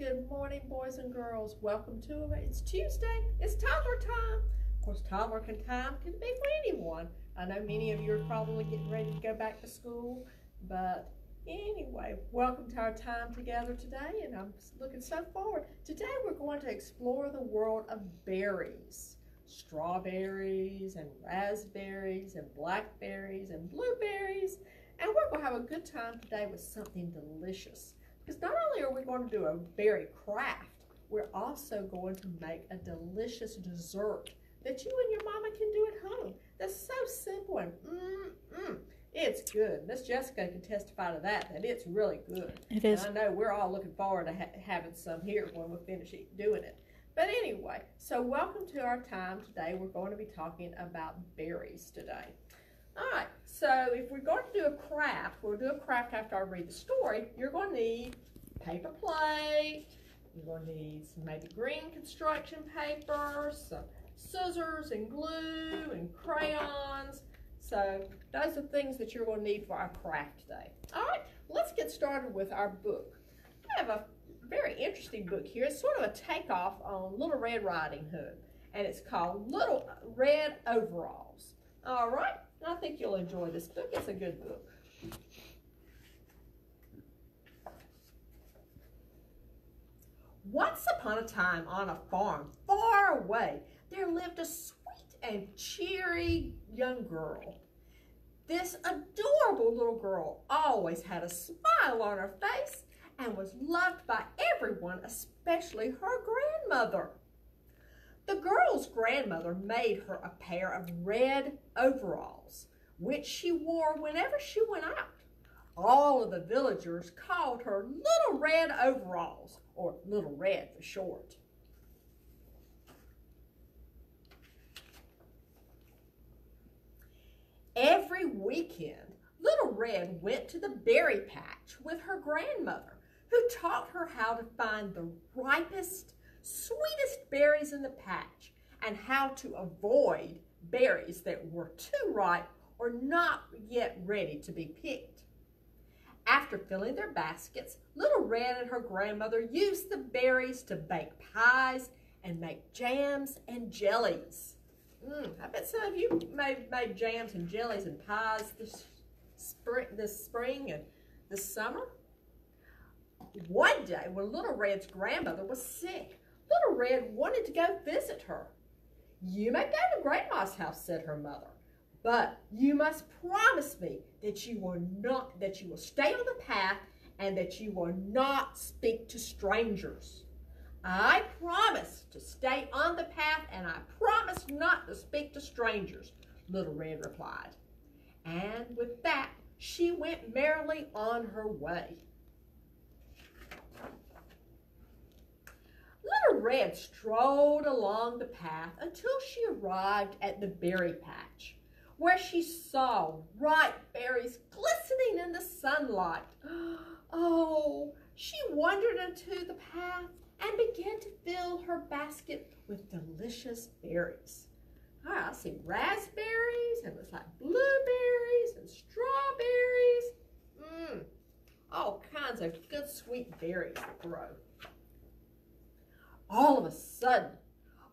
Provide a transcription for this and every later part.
Good morning, boys and girls. Welcome to it. It's Tuesday. It's toddler time. Of course, toddler time can be for anyone. I know many of you are probably getting ready to go back to school, but anyway, welcome to our time together today, and I'm looking so forward. Today we're going to explore the world of berries. Strawberries and raspberries and blackberries and blueberries, and we're going to have a good time today with something delicious. Because not only are we going to do a berry craft, we're also going to make a delicious dessert that you and your mama can do at home. That's so simple and it's good. Miss Jessica can testify to that it's really good. It is. And I know we're all looking forward to having some here when we finish doing it. But anyway, so welcome to our time today. We're going to be talking about berries today. All right, so if we're going to do a craft, we'll do a craft after I read the story. You're going to need paper plate. You're going to need some maybe green construction paper, some scissors and glue and crayons. So those are things that you're going to need for our craft today. All right, let's get started with our book. I have a very interesting book here. It's sort of a takeoff on Lil Red Riding Hood, and it's called Lil Red Overalls. All right. I think you'll enjoy this book. It's a good book. Once upon a time on a farm far away, there lived a sweet and cheery young girl. This adorable little girl always had a smile on her face and was loved by everyone, especially her grandmother. The girl's grandmother made her a pair of red overalls, which she wore whenever she went out. All of the villagers called her Little Red Overalls, or Little Red for short. Every weekend, Little Red went to the berry patch with her grandmother, who taught her how to find the ripest, sweetest berries in the patch and how to avoid berries that were too ripe or not yet ready to be picked. After filling their baskets, Little Red and her grandmother used the berries to bake pies and make jams and jellies. I bet some of you made jams and jellies and pies this spring and this summer. One day when Little Red's grandmother was sick, Little Red wanted to go visit her. "You may go to Grandma's house," said her mother, "but you must promise me that you will stay on the path and that you will not speak to strangers." "I promise to stay on the path and I promise not to speak to strangers," Little Red replied. And with that, she went merrily on her way. Little Red strolled along the path until she arrived at the berry patch, where she saw ripe berries glistening in the sunlight. Oh, she wandered into the path and began to fill her basket with delicious berries. I see raspberries, and it's like blueberries and strawberries. All kinds of good sweet berries to grow. All of a sudden,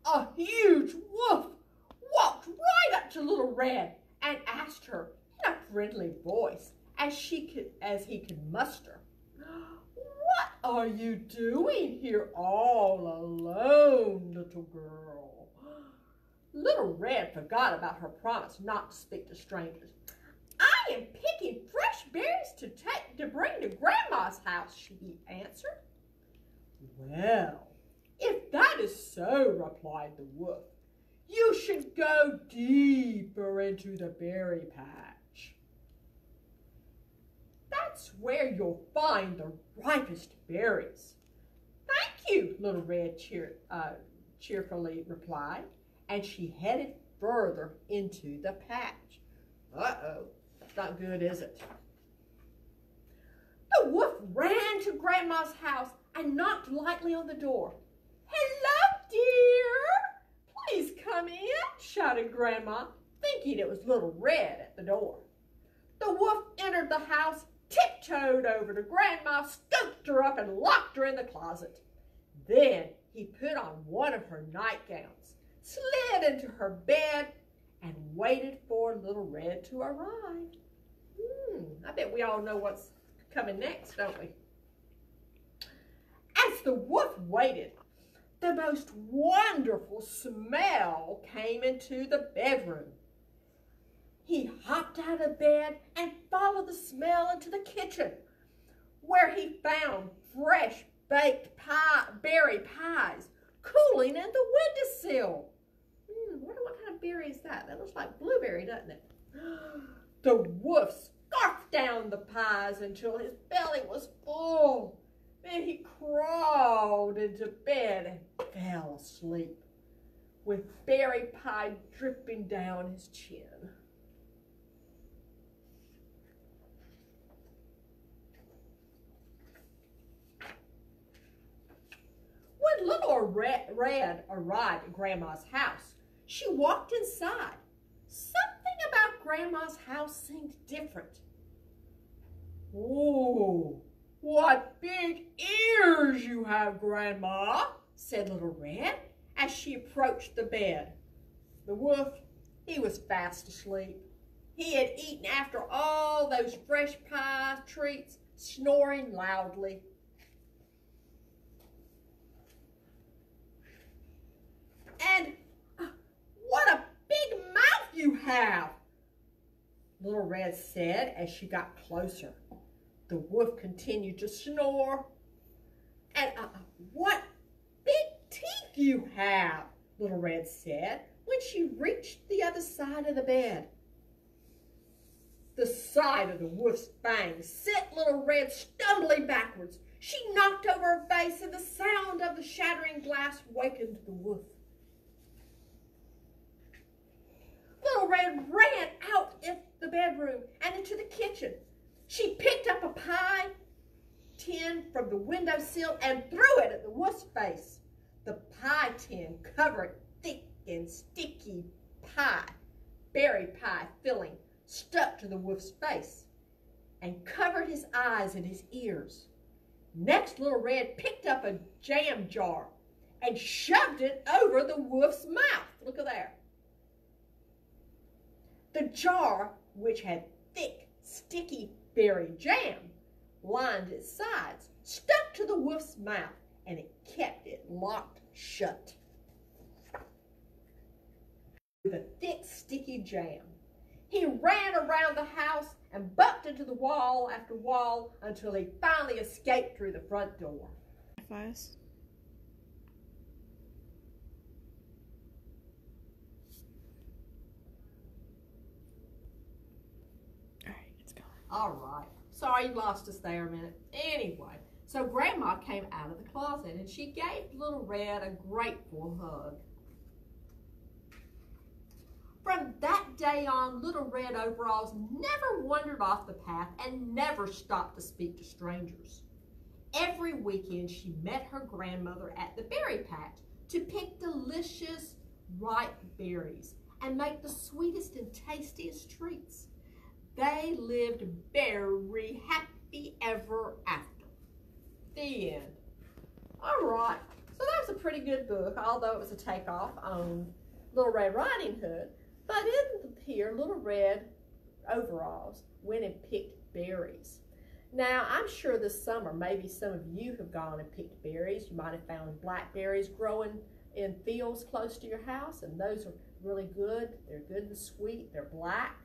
a huge wolf walked right up to Little Red and asked her in a friendly voice, as he could muster, "What are you doing here all alone, little girl?" Little Red forgot about her promise not to speak to strangers. "I am picking fresh berries to bring to Grandma's house," she answered. "Well, if that is so," replied the wolf, "you should go deeper into the berry patch. That's where you'll find the ripest berries." "Thank you," Little Red cheerfully replied, and she headed further into the patch. Uh-oh, that's not good, is it? The wolf ran to Grandma's house and knocked lightly on the door. "Hello, dear. Please come in," shouted Grandma, thinking it was Little Red at the door. The wolf entered the house, tiptoed over to Grandma, scooped her up, and locked her in the closet. Then he put on one of her nightgowns, slid into her bed, and waited for Little Red to arrive. I bet we all know what's coming next, don't we? As the wolf waited, the most wonderful smell came into the bedroom. He hopped out of bed and followed the smell into the kitchen, where he found fresh baked berry pies cooling in the windowsill. I wonder what kind of berry is that? That looks like blueberry, doesn't it? The wolf scarfed down the pies until his belly was full. Then he crawled into bed and fell asleep, with berry pie dripping down his chin. When Little Red arrived at Grandma's house, she walked inside. Something about Grandma's house seemed different. "Oh, what big ears you have, Grandma," said Little Red as she approached the bed. The wolf, he was fast asleep. He had eaten after all those fresh pie treats, snoring loudly. "And what a big mouth you have," Little Red said as she got closer. The wolf continued to snore. "And what big teeth you have," Little Red said when she reached the other side of the bed. The sight of the wolf's fangs sent Little Red stumbling backwards. She knocked over her face, and the sound of the shattering glass wakened the wolf. Little Red ran out of the bedroom and into the kitchen. She picked up a pie tin from the windowsill and threw it at the wolf's face. The pie tin covered thick and sticky pie, berry pie filling, stuck to the wolf's face and covered his eyes and his ears. Next, Little Red picked up a jam jar and shoved it over the wolf's mouth. Look at there. The jar, which had thick, sticky berry jam, lined its sides, stuck to the wolf's mouth, and it kept it locked shut. With a thick, sticky jam, he ran around the house and bumped into the wall after wall until he finally escaped through the front door. Fast. All right. Sorry you lost us there a minute. Anyway, so Grandma came out of the closet and she gave Little Red a grateful hug. From that day on, Little Red Overalls never wandered off the path and never stopped to speak to strangers. Every weekend, she met her grandmother at the berry patch to pick delicious, ripe berries and make the sweetest and tastiest treats. They lived very happy ever after. The end. All right. So that was a pretty good book, although it was a takeoff on Little Red Riding Hood. But in here, Little Red Overalls went and picked berries. Now, I'm sure this summer, maybe some of you have gone and picked berries. You might have found blackberries growing in fields close to your house, and those are really good. They're good and sweet. They're black.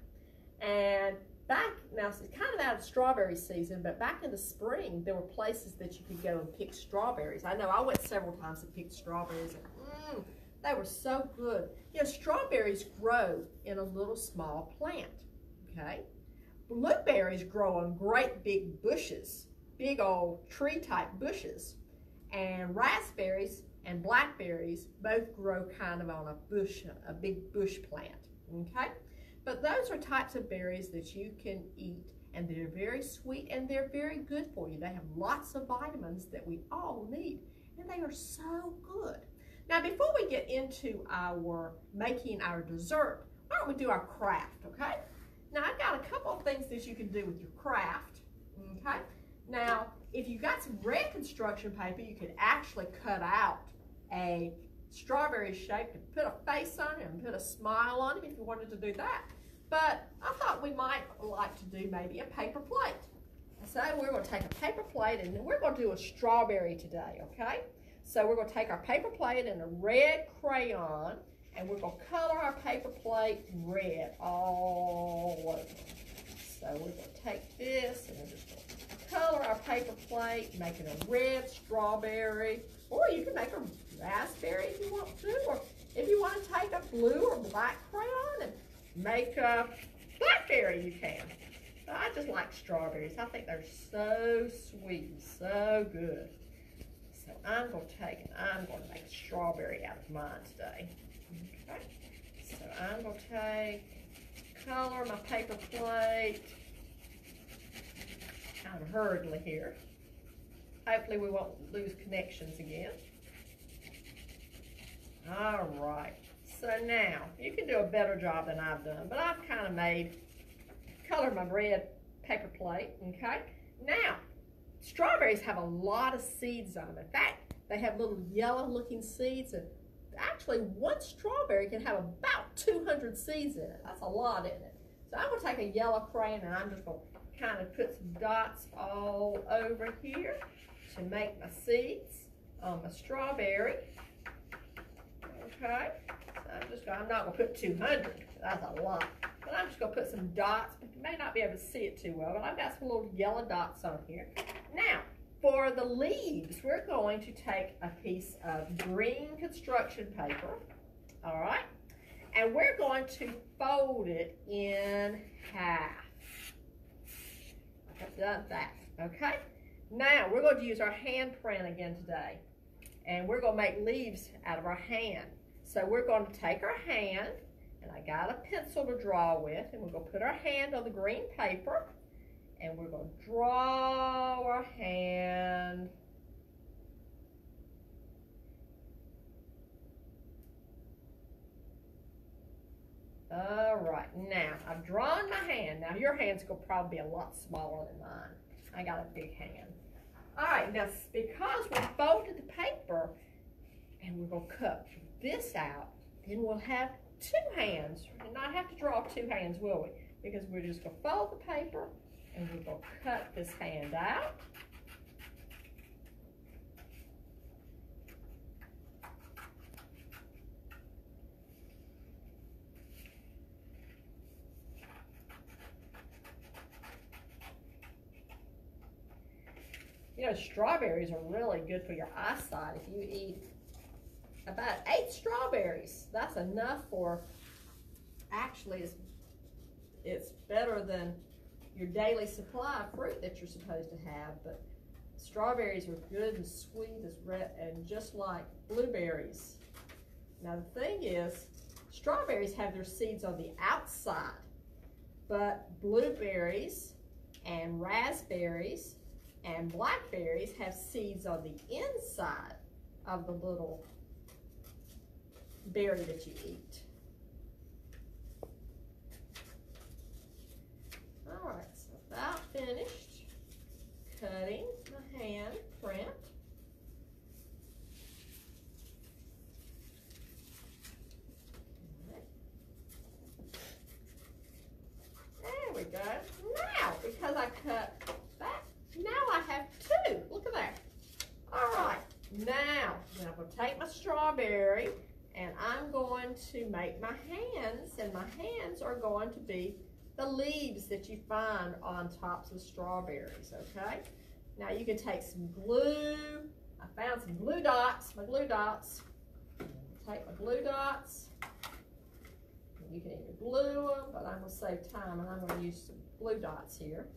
And now it's kind of out of strawberry season, but back in the spring, there were places that you could go and pick strawberries. I know I went several times and picked strawberries, and they were so good. You know, strawberries grow in a little small plant, okay? Blueberries grow on great big bushes, big old tree-type bushes. And raspberries and blackberries both grow kind of on a bush, a big bush plant, okay? But those are types of berries that you can eat, and they're very sweet and they're very good for you. They have lots of vitamins that we all need, and they are so good. Now, before we get into making our dessert, why don't we do our craft, okay? Now, I've got a couple of things that you can do with your craft, okay? Now, if you got some red construction paper, you could actually cut out a strawberry shape to put a face on it and put a smile on it if you wanted to do that. But I thought we might like to do maybe a paper plate. So we're going to take a paper plate and we're going to do a strawberry today, okay? So we're going to take our paper plate and a red crayon and we're going to color our paper plate red all over. So we're going to take this and we're just going to color our paper plate, make it a red strawberry, or you can make a raspberry if you want to, or if you want to take a blue or black crayon and make a blackberry, you can. But I just like strawberries. I think they're so sweet and so good. So I'm going to take and I'm going to make a strawberry out of mine today. Okay. So I'm going to take, color my paper plate kind of hurriedly here. Hopefully we won't lose connections again. All right. So now, you can do a better job than I've done, but I've kind of colored my red paper plate, okay? Now, strawberries have a lot of seeds on them. In fact, they have little yellow looking seeds, and actually one strawberry can have about 200 seeds in it. That's a lot in it. So I'm gonna take a yellow crayon and I'm just gonna kind of put some dots all over here to make my seeds on my strawberry, okay? I'm not going to put 200, that's a lot. But I'm just going to put some dots, but you may not be able to see it too well, but I've got some little yellow dots on here. Now, for the leaves, we're going to take a piece of green construction paper, all right? And we're going to fold it in half. I've done that, okay? Now, we're going to use our handprint again today. And we're going to make leaves out of our hand. So we're going to take our hand, and I got a pencil to draw with, and we're going to put our hand on the green paper, and we're going to draw our hand. All right, now I've drawn my hand. Now your hand's going to probably be a lot smaller than mine. I got a big hand. All right, now because we folded the paper, and we're going to cut this out, then we'll have two hands. We'll not have to draw two hands, will we? Because we're just going to fold the paper and we're going to cut this hand out. You know, strawberries are really good for your eyesight. If you eat about 8 strawberries, that's enough for, actually it's better than your daily supply of fruit that you're supposed to have. But strawberries are good and sweet as red, and just like blueberries. Now the thing is, strawberries have their seeds on the outside, but blueberries and raspberries and blackberries have seeds on the inside of the little berry that you eat. All right, so about finished cutting the hand print. There we go. Now, because I cut that, now I have 2. Look at that. All right, now I'm going to take my strawberry and I'm going to make my hands, and my hands are going to be the leaves that you find on tops of strawberries, okay? Now you can take some glue. I found some glue dots, my glue dots. Take my glue dots. You can either glue them, but I'm going to save time and I'm going to use some glue dots here.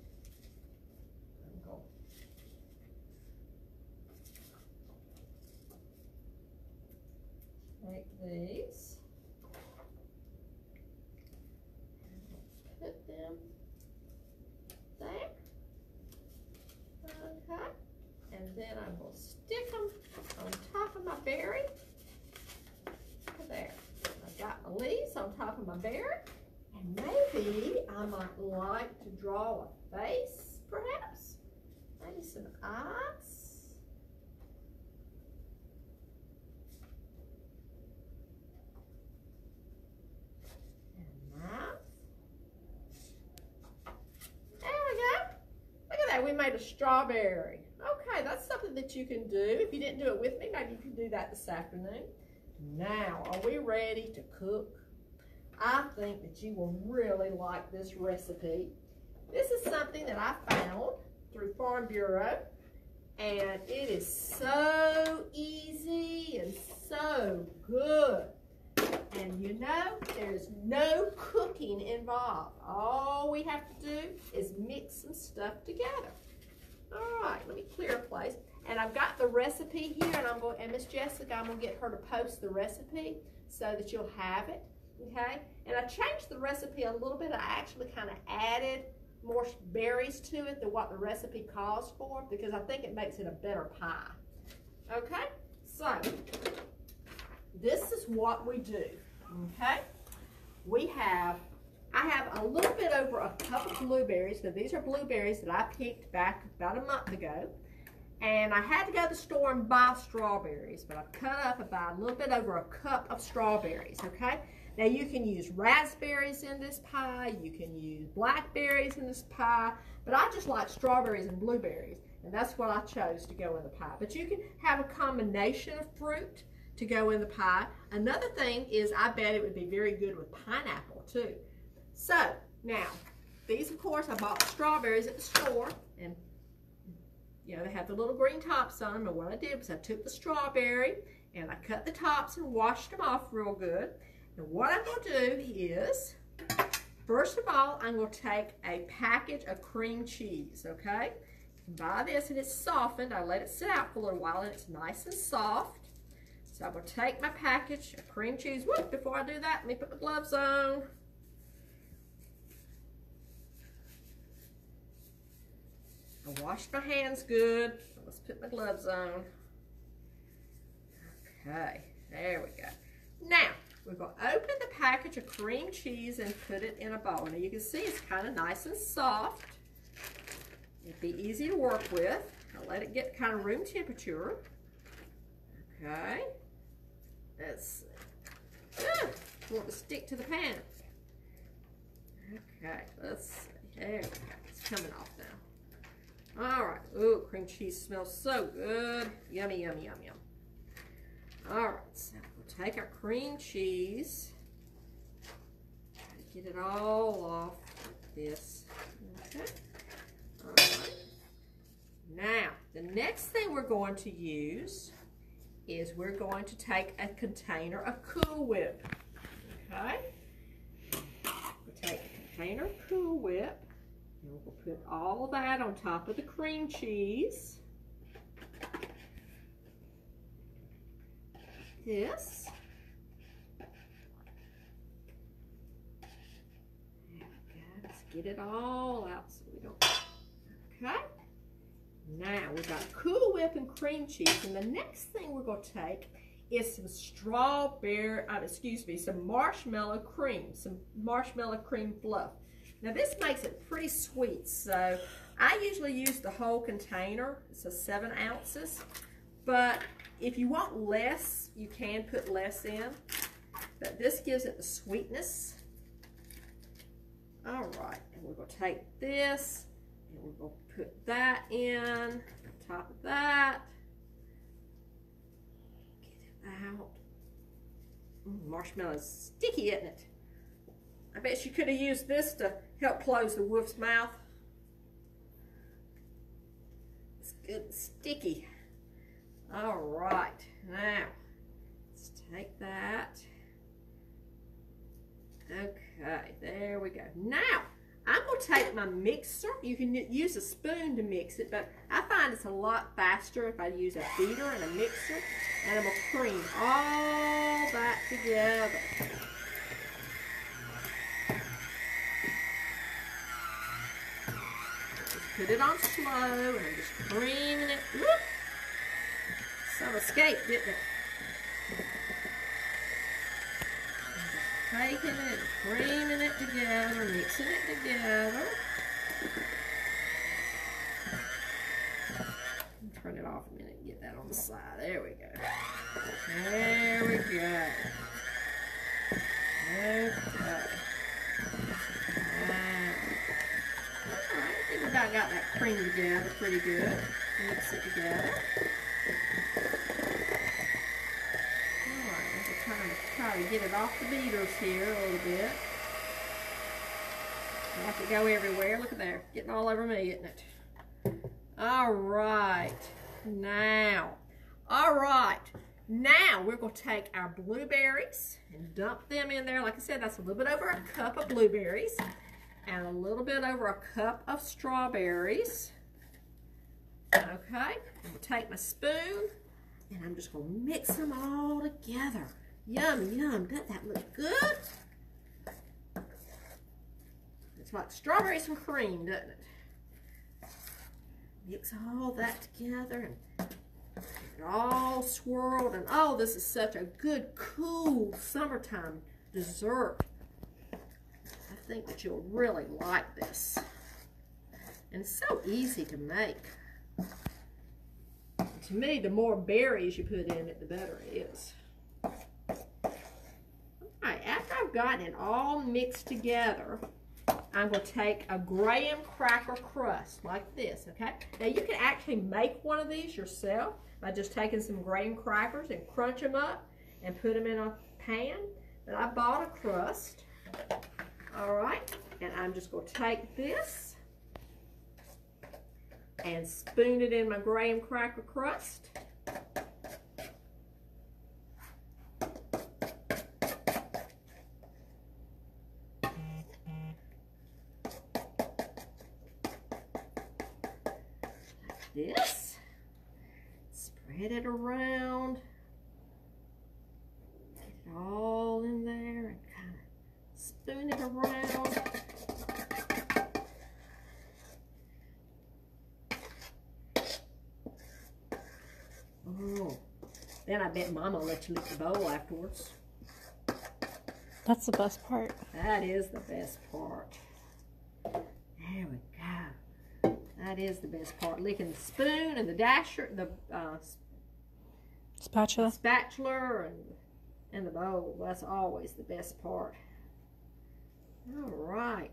Take these, put them there, okay, and then I'm going to stick them on top of my berry, there. I've got my leaves on top of my berry, and maybe I might like to draw a face, perhaps, maybe some ice. And mouth. There we go. Look at that, we made a strawberry. Okay, that's something that you can do. If you didn't do it with me, maybe you can do that this afternoon. Now, are we ready to cook? I think that you will really like this recipe. This is something that I found through Farm Bureau, and it is so easy and so good. And you know, there's no cooking involved. All we have to do is mix some stuff together. All right, let me clear a place. And I've got the recipe here, and Miss Jessica, I'm gonna get her to post the recipe so that you'll have it, okay? And I changed the recipe a little bit. I actually kind of added more berries to it than what the recipe calls for because I think it makes it a better pie. Okay, so this is what we do. Okay, I have a little bit over a cup of blueberries. Now these are blueberries that I picked back about a month ago, and I had to go to the store and buy strawberries, but I've cut up about a little bit over a cup of strawberries. Okay. Now you can use raspberries in this pie, you can use blackberries in this pie, but I just like strawberries and blueberries, and that's what I chose to go in the pie. But you can have a combination of fruit to go in the pie. Another thing is I bet it would be very good with pineapple too. So now, these of course I bought the strawberries at the store, and you know they have the little green tops on them, and what I did was I took the strawberry and I cut the tops and washed them off real good. And what I'm going to do is, first of all, I'm going to take a package of cream cheese, okay? Buy this and it's softened. I let it sit out for a little while and it's nice and soft. So I'm going to take my package of cream cheese. Whoop, before I do that, let me put my gloves on. I washed my hands good. Let's put my gloves on. Okay, there we go. Now, we're going to open the package of cream cheese and put it in a bowl. Now you can see it's kind of nice and soft. It'd be easy to work with. I'll let it get kind of room temperature. Okay. Let's see. Want to stick to the pan. Okay, let's see. There we go. It's coming off now. All right. Ooh, cream cheese smells so good. Yummy, yummy, yum, yum. All right, so we'll take our cream cheese, try to get it all off like this. Okay. All right. Now, the next thing we're going to use is we're going to take a container of Cool Whip. Okay. We'll take a container of Cool Whip, and we'll put all that on top of the cream cheese. This. There we go. Let's get it all out so we don't. Okay. Now we've got Cool Whip and cream cheese, and the next thing we're going to take is some some marshmallow cream fluff. Now this makes it pretty sweet, so I usually use the whole container. It's 7 ounces, but if you want less, you can put less in, but this gives it the sweetness. All right, and we're going to take this, and we're going to put that in on top of that. Get it out. Marshmallow's sticky, isn't it? I bet you could have used this to help close the wolf's mouth. It's good and sticky. All right, now let's take that. Okay, there we go. Now I'm going to take my mixer. You can use a spoon to mix it, but I find it's a lot faster if I use a beater and a mixer. And I'm going to cream all that together. Just put it on slow, and I'm just creaming it. Whoop. Some escaped, didn't it? Taking it, creaming it together, mixing it together. it off a minute and get that on the side. There we go. There we go. Okay. Alright, I think we got that cream together pretty good. Mix it together. Alright, we're trying to get it off the beaters here a little bit. Watch it go everywhere. Look at there. Getting all over me, isn't it? Alright. Now we're going to take our blueberries and dump them in there. Like I said, that's a little bit over a cup of blueberries and a little bit over a cup of strawberries. Okay, I'm going to take my spoon and I'm just going to mix them all together. Yum, yum. Doesn't that look good? It's like strawberries and cream, doesn't it? Mix all that together and get it all swirled. And oh, this is such a good, cool summertime dessert. I think that you'll really like this. And it's so easy to make. To me, the more berries you put in it, the better it is. Alright, after I've gotten it all mixed together, I'm going to take a graham cracker crust like this, okay? Now you can actually make one of these yourself by just taking some graham crackers and crunch them up and put them in a pan. But I bought a crust, all right? And I'm just going to take this and spoon it in my graham cracker crust. This, spread it around, get it all in there and kind of spoon it around. Oh, then I bet Mama will let you lick the bowl afterwards. That's the best part. That is the best part. There we go. That is the best part. Licking the spoon and the dasher, the spatula and the bowl. That's always the best part. All right.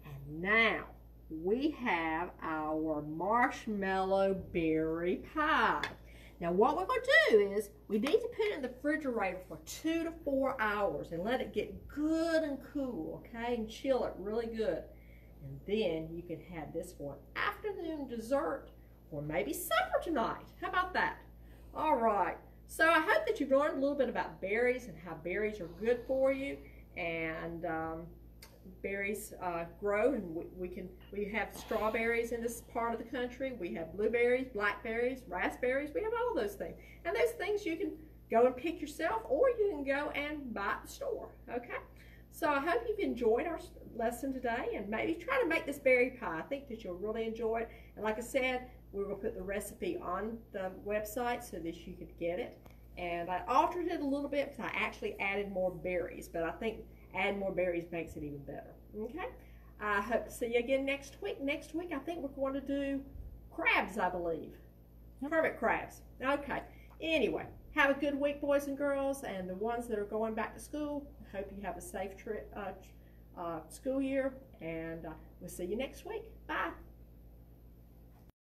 And now we have our marshmallow berry pie. Now what we're going to do is we need to put it in the refrigerator for 2 to 4 hours and let it get good and cool, okay? And chill it really good. And then you can have this for an afternoon dessert or maybe supper tonight. How about that? All right. So I hope that you've learned a little bit about berries and how berries are good for you. And berries grow, and we have strawberries in this part of the country. We have blueberries, blackberries, raspberries. We have all those things. And those things you can go and pick yourself, or you can go and buy at the store. Okay? So I hope you've enjoyed our lesson today, and maybe try to make this berry pie. I think that you'll really enjoy it. And like I said, we're going to put the recipe on the website so that you could get it. And I altered it a little bit because I actually added more berries, but I think adding more berries makes it even better. Okay? I hope to see you again next week. Next week, I think we're going to do crabs, I believe. Hermit crabs. Okay. Anyway, have a good week, boys and girls, and the ones that are going back to school, I hope you have a safe trip, school year, and we'll see you next week. Bye.